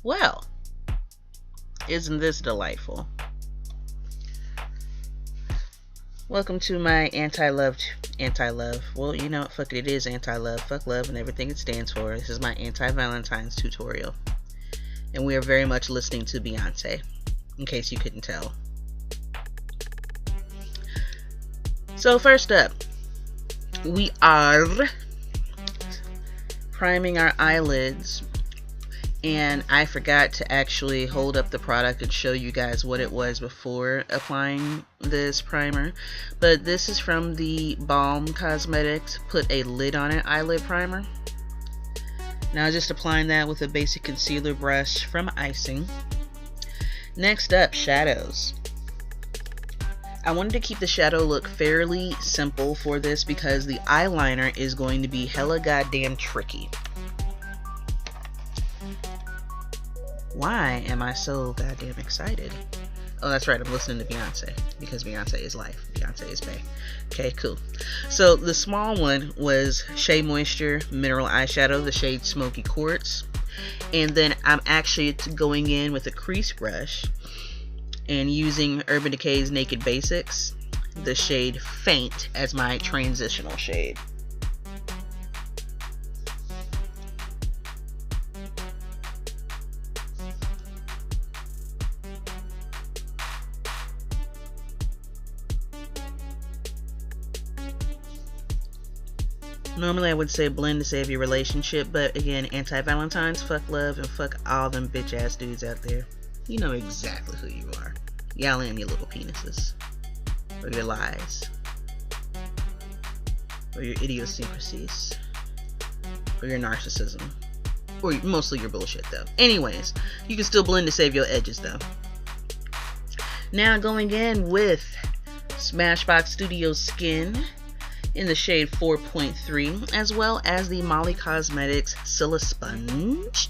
Well, isn't this delightful? Welcome to my anti-love. Well, you know what? Fuck it, it is anti-love. Fuck love and everything it stands for. This is my anti-Valentine's tutorial. And we are very much listening to Beyonce, in case you couldn't tell. So first up, we are priming our eyelids. And I forgot to actually hold up the product and show you guys what it was before applying this primer. But this is from the Balm Cosmetics Put a Lid on It eyelid primer. Now just applying that with a basic concealer brush from Icing. Next up, shadows. I wanted to keep the shadow look fairly simple for this because the eyeliner is going to be hella goddamn tricky. Why am I so goddamn excited? Oh, that's right, I'm listening to Beyonce, because Beyonce is life. Beyonce is bae. Okay, cool. So the small one was Shea Moisture Mineral Eyeshadow, the shade Smoky Quartz. And then I'm actually going in with a crease brush and using Urban Decay's Naked Basics, the shade Faint, as my transitional shade. Normally I would say blend to save your relationship, but again, anti-Valentine's, fuck love, and fuck all them bitch ass dudes out there. You know exactly who you are. Y'all and your little penises. Or your lies. Or your idiosyncrasies. Or your narcissism. Or mostly your bullshit though. Anyways, you can still blend to save your edges though. Now going in with Smashbox Studio Skin in the shade 4.3, as well as the Molly Cosmetics Silla Sponge.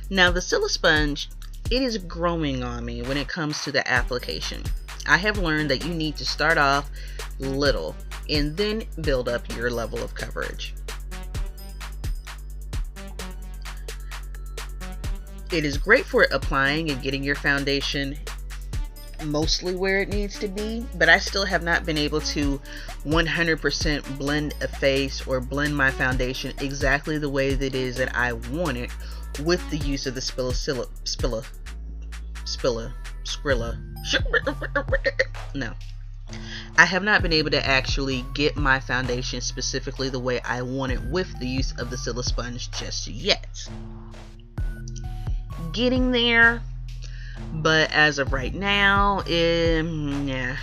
Now the Silla Sponge, it is growing on me when it comes to the application. I have learned that you need to start off little and then build up your level of coverage. It is great for applying and getting your foundation mostly where it needs to be, but I still have not been able to 100% blend a face or blend my foundation exactly the way that it is that I want it with the use of the No, I have not been able to actually get my foundation specifically the way I want it with the use of the Silla Sponge just yet. Getting there, but as of right now, yeah,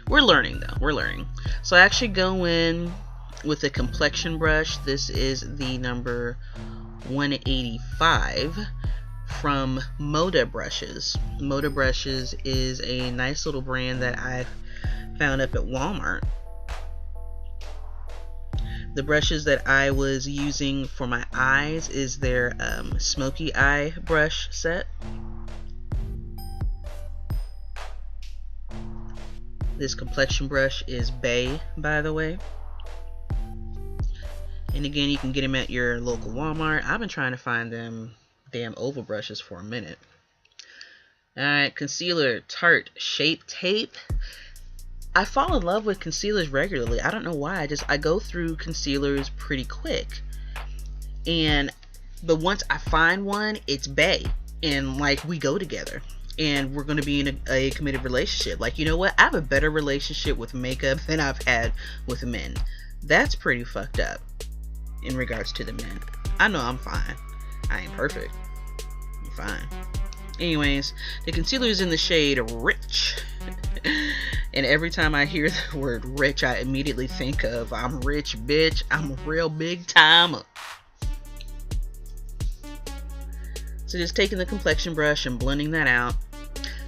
we're learning though. We're learning. So I actually go in with a complexion brush. This is the number 185 from Moda Brushes. Moda Brushes is a nice little brand that I found up at Walmart. The brushes that I was using for my eyes is their smoky eye brush set. This complexion brush is Bay, by the way. And again, you can get them at your local Walmart. I've been trying to find them damn oval brushes for a minute. Alright, concealer, Tarte Shape Tape. I fall in love with concealers regularly. I don't know why. I go through concealers pretty quick. But once I find one, it's Bay. And like, we go together. And we're going to be in a committed relationship. Like, you know what? I have a better relationship with makeup than I've had with men. That's pretty fucked up in regards to the men. I know I'm fine. I ain't perfect. I'm fine. Anyways, the concealer is in the shade Rich. And every time I hear the word rich, I immediately think of I'm rich, bitch. I'm a real big timer. So just taking the complexion brush and blending that out.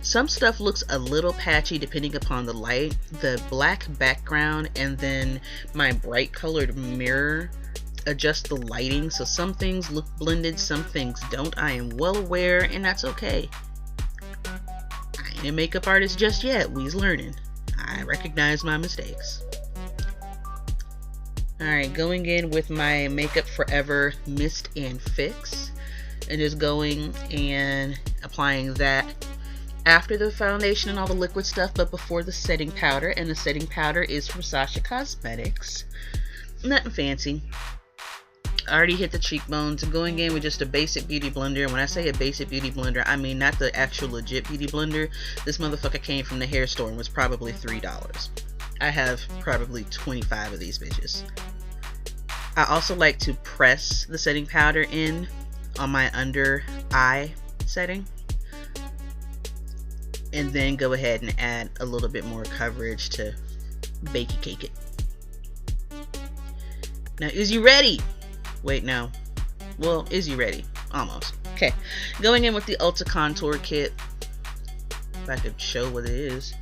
Some stuff looks a little patchy depending upon the light, the black background, and then my bright colored mirror adjust the lighting, so some things look blended, some things don't. I am well aware, and that's okay. I ain't a makeup artist just yet. We's learning. I recognize my mistakes. Alright, going in with my Makeup Forever Mist and Fix. and just going and applying that after the foundation and all the liquid stuff, but before the setting powder. And the setting powder is from Sacha Cosmetics. Nothing fancy. I already hit the cheekbones. I'm going in with just a basic beauty blender. And when I say a basic beauty blender, I mean not the actual legit beauty blender. This motherfucker came from the hair store and was probably $3. I have probably 25 of these bitches. I also like to press the setting powder in on my under eye setting, and then go ahead and add a little bit more coverage to bakey cake it. Now, is you ready? Wait, no. Well, is you ready? Almost. Okay. Going in with the Ulta Contour Kit. If I could show what it is.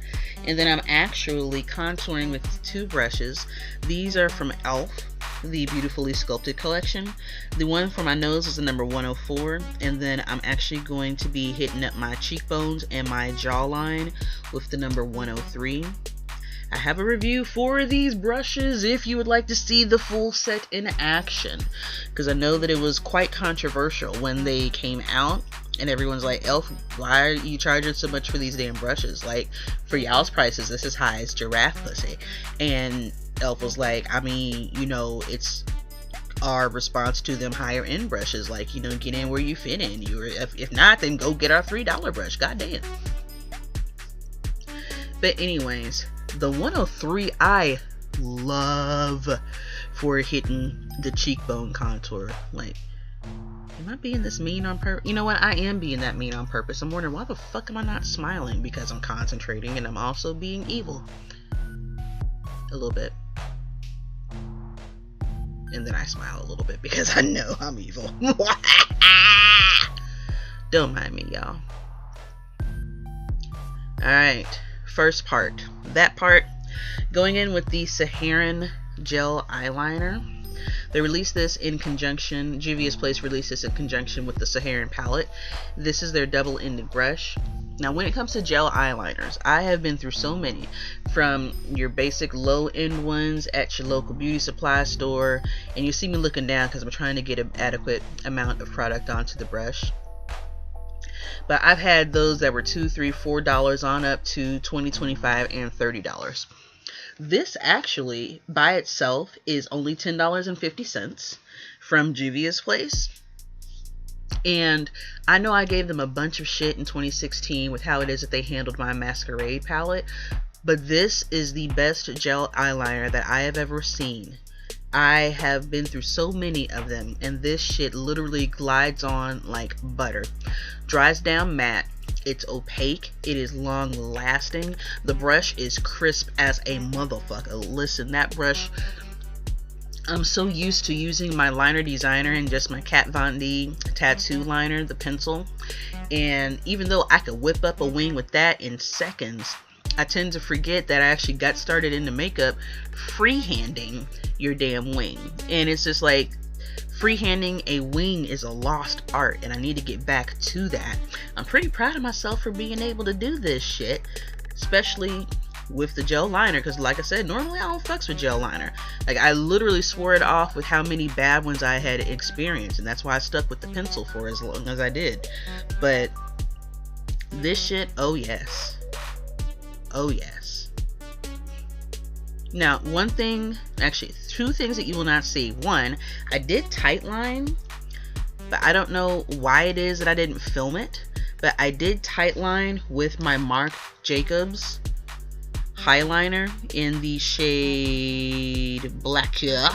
And then I'm actually contouring with 2 brushes. These are from e.l.f., the Beautifully Sculpted collection. The one for my nose is the number 104. And then I'm actually going to be hitting up my cheekbones and my jawline with the number 103. I have a review for these brushes if you would like to see the full set in action, because I know that it was quite controversial when they came out, and everyone's like, "Elf, why are you charging so much for these damn brushes? Like, for y'all's prices, this is high as giraffe pussy." And Elf was like, I mean, you know, it's our response to them higher end brushes. Like, you know, get in where you fit in. If not, then go get our $3 brush. Goddamn. But anyways, the 103 I love for hitting the cheekbone contour. Like, am I being this mean on purpose? You know what? I am being that mean on purpose. I'm wondering, why the fuck am I not smiling? Because I'm concentrating and I'm also being evil. A little bit. And then I smile a little bit because I know I'm evil. Don't mind me, y'all. Alright. First part. That part, going in with the Saharan Gel Eyeliner. They released this in conjunction, Juvia's Place released this in conjunction with the Saharan palette. This is their double-ended brush. Now, when it comes to gel eyeliners, I have been through so many. From your basic low-end ones at your local beauty supply store. And you see me looking down because I'm trying to get an adequate amount of product onto the brush. But I've had those that were $2, $3, $4 on up to $20, $25, and $30. This actually, by itself, is only $10.50 from Juvia's Place. And I know I gave them a bunch of shit in 2016 with how it is that they handled my Masquerade palette. But this is the best gel eyeliner that I have ever seen. I have been through so many of them, and this shit literally glides on like butter. Dries down matte. It's opaque. It is long lasting. The brush is crisp as a motherfucker. Listen, that brush, I'm so used to using my liner designer and just my Kat Von D tattoo liner, the pencil. And even though I could whip up a wing with that in seconds, I tend to forget that I actually got started into makeup freehanding your damn wing. And it's just like, freehanding a wing is a lost art, and I need to get back to that. I'm pretty proud of myself for being able to do this shit, especially with the gel liner, because like I said, normally I don't fucks with gel liner. Like, I literally swore it off with how many bad ones I had experienced, and that's why I stuck with the pencil for as long as I did. But this shit, oh yes. Oh yes. Now, one thing, actually 2 things that you will not see. One, I did tightline, but I don't know why it is that I didn't film it, but I did tightline with my Marc Jacobs highliner in the shade Black here.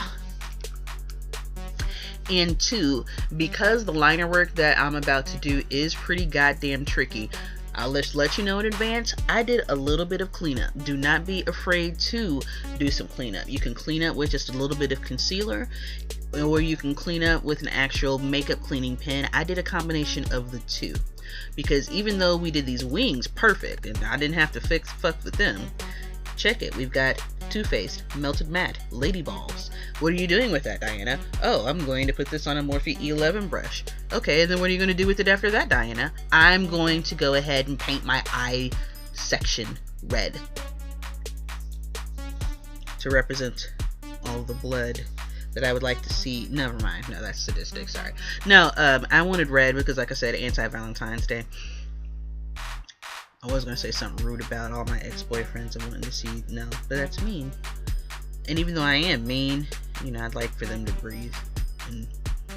And 2, because the liner work that I'm about to do is pretty goddamn tricky, I'll let you know in advance, I did a little bit of cleanup. Do not be afraid to do some cleanup. You can clean up with just a little bit of concealer, or you can clean up with an actual makeup cleaning pen. I did a combination of the 2. Because even though we did these wings perfect, and I didn't have to fuck with them, check it. We've got Too Faced Melted Matte Lady Balls. What are you doing with that, Diana? Oh, I'm going to put this on a Morphe E11 brush. Okay, and then what are you going to do with it after that, Diana? I'm going to go ahead and paint my eye section red to represent all the blood that I would like to see. Never mind. No, that's sadistic. Sorry. No, I wanted red because, like I said, Anti-Valentine's Day. I was going to say something rude about all my ex-boyfriends and wanting to see, no, but that's mean. And even though I am mean, you know, I'd like for them to breathe and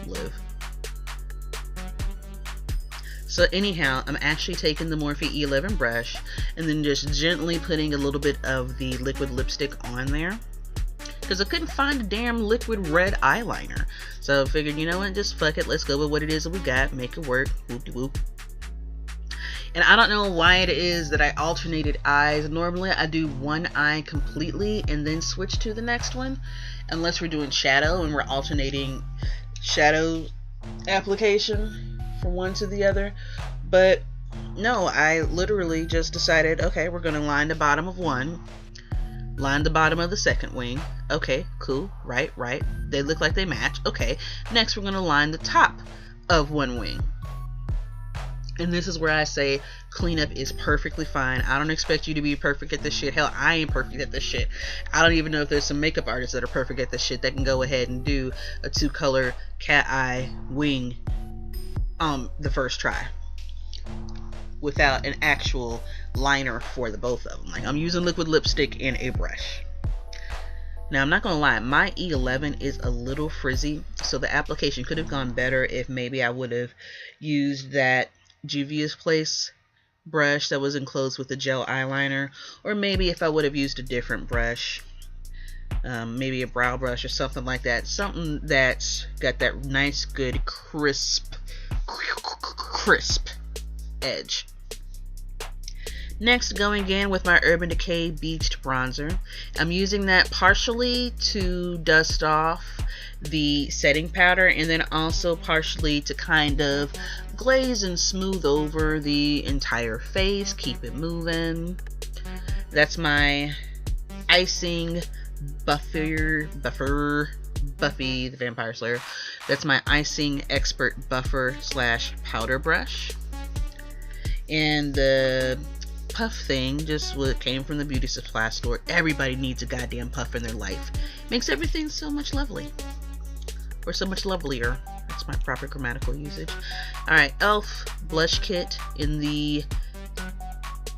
live. So anyhow, I'm actually taking the Morphe E11 brush and then just gently putting a little bit of the liquid lipstick on there. Because I couldn't find a damn liquid red eyeliner. So I figured, you know what, just fuck it, let's go with what it is that we got, make it work, whoop-de-whoop. And I don't know why it is that I alternated eyes. Normally I do one eye completely and then switch to the next one. Unless we're doing shadow and we're alternating shadow application from one to the other. But no, I literally just decided, okay, we're going to line the bottom of one. Line the bottom of the second wing. Okay, cool. Right. They look like they match. Okay. Next we're going to line the top of one wing. And this is where I say cleanup is perfectly fine. I don't expect you to be perfect at this shit. Hell, I ain't perfect at this shit. I don't even know if there's some makeup artists that are perfect at this shit that can go ahead and do a 2-color cat eye wing the first try without an actual liner for the both of them. Like, I'm using liquid lipstick and a brush. Now, I'm not gonna lie, my E11 is a little frizzy, so the application could have gone better if maybe I would have used that Juvia's Place brush that was enclosed with a gel eyeliner, or maybe if I would have used a different brush, maybe a brow brush or something like that, something that's got that nice good crisp edge. Next, going in with my Urban Decay Beached Bronzer. I'm using that partially to dust off the setting powder and then also partially to kind of glaze and smooth over the entire face, keep it moving. That's my icing Buffy the Vampire Slayer. That's my icing expert buffer / powder brush. And the puff thing just what came from the beauty supply store. Everybody needs a goddamn puff in their life. Makes everything so much lovely. Or so much lovelier. That's my proper grammatical usage. Alright, e.l.f. blush kit in the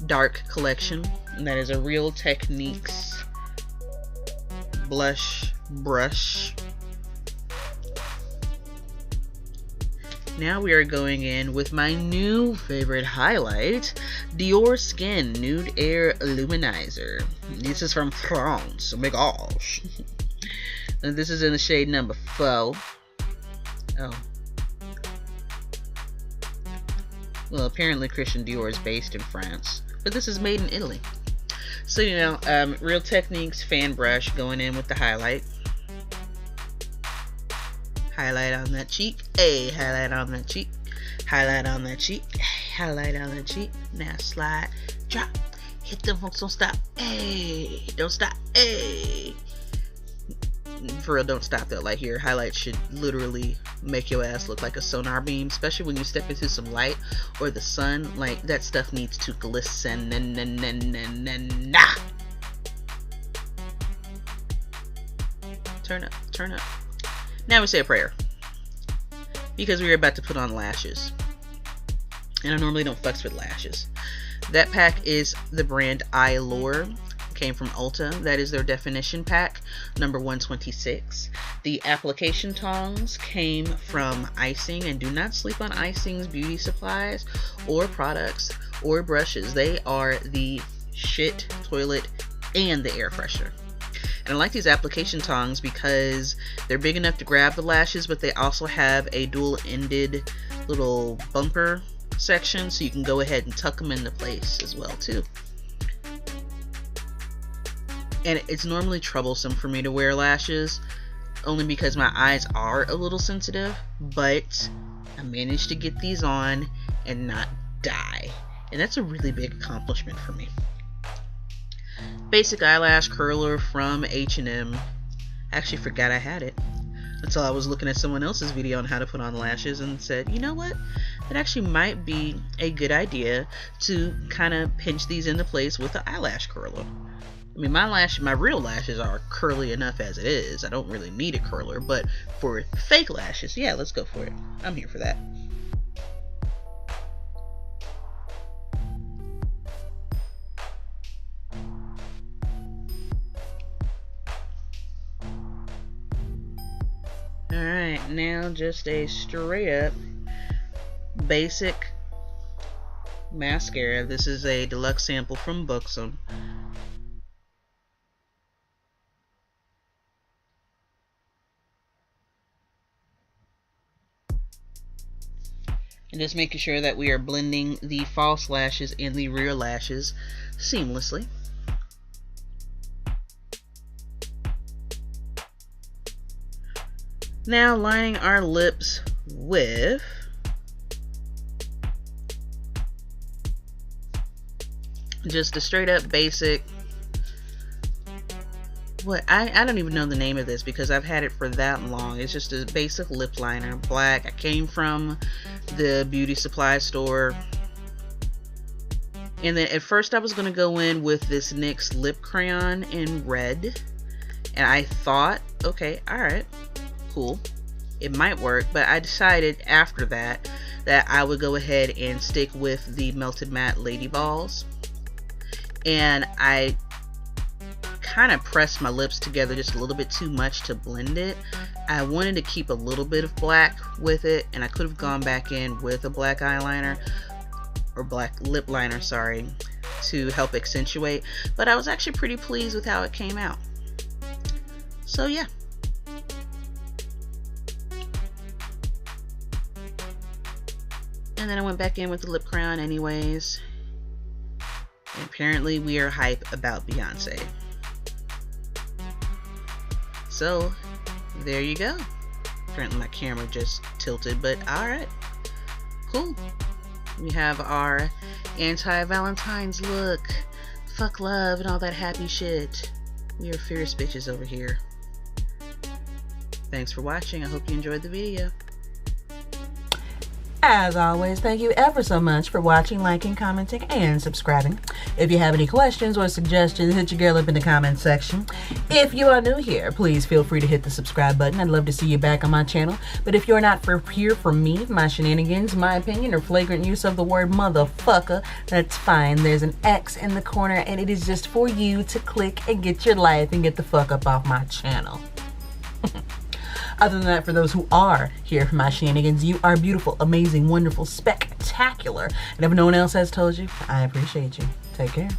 dark collection. And that is a Real Techniques blush brush. Now we are going in with my new favorite highlight, Diorskin Nude Air Luminizer. This is from France. Oh my gosh. And this is in the shade number 4. Oh. Well, apparently Christian Dior is based in France, but this is made in Italy. So, you know, Real Techniques fan brush going in with the highlight. Highlight on that cheek. Hey, highlight on that cheek. Highlight on that cheek. Highlight on that cheek. Now slide, drop. Hit them hooks, don't stop. Hey, don't stop. Hey. For real, don't stop though. Like here, highlight should literally make your ass look like a sonar beam, especially when you step into some light or the sun. Like, that stuff needs to glisten. Turn up, turn up. Now we say a prayer, because we are about to put on lashes, and I normally don't fucks with lashes. That pack is the brand Eyelure. Came from Ulta. That is their definition pack, number 126. The application tongs came from Icing, and do not sleep on Icing's beauty supplies or products or brushes. They are the shit toilet and the air freshener. And I like these application tongs because they're big enough to grab the lashes, but they also have a dual-ended little bumper section, so you can go ahead and tuck them into place as well too. And it's normally troublesome for me to wear lashes, only because my eyes are a little sensitive, but I managed to get these on and not die. And that's a really big accomplishment for me. Basic eyelash curler from H&M. I actually forgot I had it until I was looking at someone else's video on how to put on lashes and said, you know what? That actually might be a good idea to kind of pinch these into place with the eyelash curler. I mean, my real lashes are curly enough as it is. I don't really need a curler, but for fake lashes, yeah, let's go for it. I'm here for that. Alright, now just a straight up basic mascara. This is a deluxe sample from Buxom. And just making sure that we are blending the false lashes and the real lashes seamlessly. Now lining our lips with just a straight up basic, I don't even know the name of this because I've had it for that long. It's just a basic lip liner, black. I came from the beauty supply store. And then at first I was going to go in with this NYX lip crayon in red. And I thought, okay, alright, cool. It might work. But I decided after that I would go ahead and stick with the Melted Matte Lady Balls. And I kind of pressed my lips together just a little bit too much to blend it. I wanted to keep a little bit of black with it, and I could have gone back in with a black eyeliner or black lip liner, sorry, to help accentuate, but I was actually pretty pleased with how it came out. So yeah. And then I went back in with the lip crayon anyways. And apparently we are hype about Beyonce. So there you go. Apparently my camera just tilted, but alright. Cool. We have our anti-Valentine's look. Fuck love and all that happy shit. We are fierce bitches over here. Thanks for watching. I hope you enjoyed the video. As always, thank you ever so much for watching, liking, commenting, and subscribing. If you have any questions or suggestions, hit your girl up in the comment section. If you are new here, please feel free to hit the subscribe button. I'd love to see you back on my channel. But if you're not here for me, my shenanigans, my opinion, or flagrant use of the word motherfucker, that's fine. There's an X in the corner, and it is just for you to click and get your life and get the fuck up off my channel. Other than that, for those who are here for my shenanigans, you are beautiful, amazing, wonderful, spectacular. And if no one else has told you, I appreciate you. Take care.